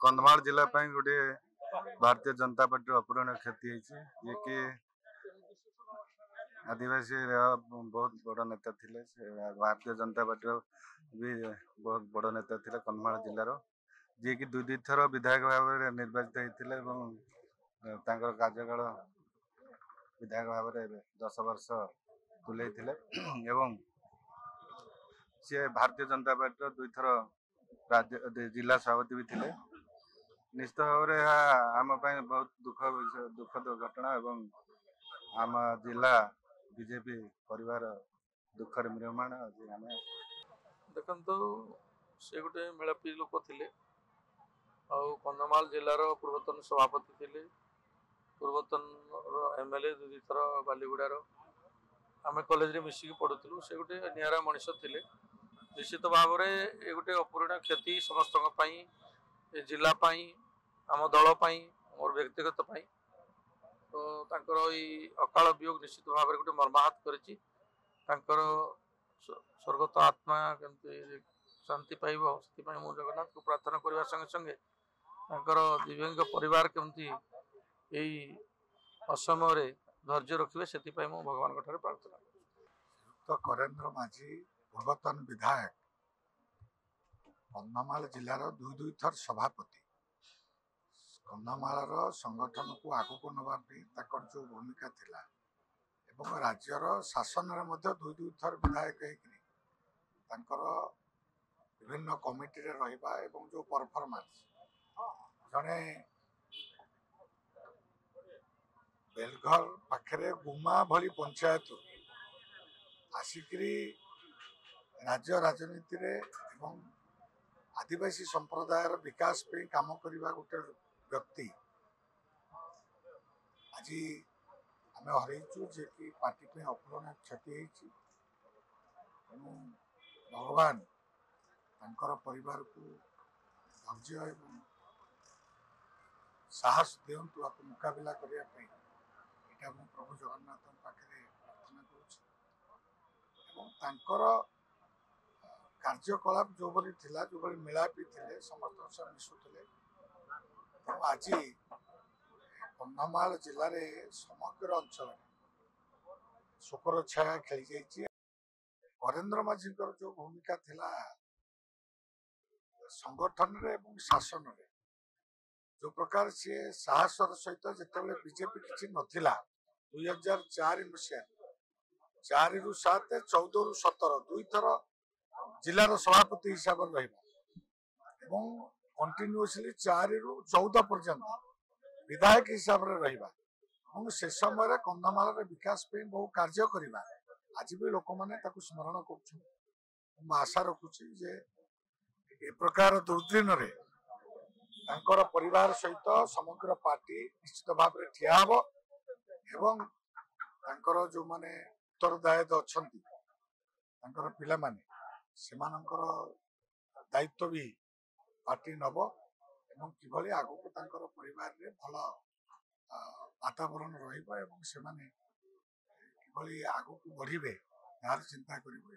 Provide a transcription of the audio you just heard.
कंधमाल जिला गोटे भारतीय जनता पार्टी अपूरणीय क्षति ये कि आदिवासी बहुत बड़ नेता थे। भारतीय जनता पार्टी भी बहुत बड़ नेता थे कंधमाल जिलार, जी कि दुई थर विधायक भाव में निर्वाचित होते कार्यकाल विधायक भाव में 10 वर्ष तुले सी भारतीय जनता पार्टी दुई थर जिला सभापति भी थे। निश्चित भाव में आम बहुत दुखद घटना एवं आम जिला बीजेपी परिवार दुखर म्रियमाण देखो से गोटे मेलापी लोक थे कंधमाल जिलार पूर्वतन सभापति थे, पूर्वतन एमएलए दुई थर बालीगुड़ार आम कॉलेज मिसिक पढ़ुलू। से गोटे निरा मनीष थे। निश्चित भाव में ये गोटे अपूरणीय क्षति समस्त जिलापाई आम दलपाई मोर व्यक्तिगत पाई। तो तांकर अकाल वियोग निश्चित भाव में गोटे मर्माहत करिछि। तांकर स्वर्गत आत्मा केमती शांति पाइब से मु जगन्नाथ को प्रार्थना करने संगे संगे तांकर दिव्यांग परिवार केमती यही असमय धैर्य रखिए से भगवान प्रार्थना। तो करेन्द्र माझी पूर्वतन विधायक कंधमाल जिलार दुई थर सभापति कंधमाल संगठन को आगू को नवाई जो भूमिका थिला एवं राज्यर शासन में दुई थर विधायक होकर विभिन्न कमिटी रे रहिबा एवं जो परफॉर्मेंस जने बेलघर पाखरे गुमा भली पंचायत आसिकरी राज्य राजनीति रे एवं आदिवासी संप्रदायर विकास पे काम करने गोटे व्यक्ति आज आम हरइचु जे कि पार्टी पे अपूरणीय क्षति भगवान तांकर परिवार को धैर्य एवं साहस दिंतु आपको मुकाबला करने प्रभु जगन्नाथ पाखे प्रार्थना कर कार्यकलाप जो भली थिला जो भली मिलापी थे समस्त सह मिशुले। आज कंधमाल जिले में समग्र अंचल शोकर छाया खेली जाइए। करेन्द्र माझी जो भूमिका थिला संगठन रे एवं शासन रे जो प्रकार सी साहसर सहित जिते बीजेपी किसी नथिला 2004 मसीह 4 रु 7 14 रु 17 दुई थर जिलार सभापति हिसाब से रहा कंटिन्यूअसली 4 रु 14 पर्यंत विधायक हिसाब से रहा से समय कंधमाल विकास पे बहु कार्य करवा आज भी लोक मैंने स्मरण कर आशा रखुची जे ए प्रकार दुर्दिन रे तांकर परिवार सहित समग्र पार्टी निश्चित भाव में ठिया हब एवं तांकर जो माने उत्तरदायी अच्छी तांकर पिला माने सेमानंकर दायित्व भी पार्टी नब एवं किभली आगु को तांकर परिवार रे भल वातावरण रहिबा एवं सेमाने किभली आगु को बढ़िबे यार चिंता करिबो।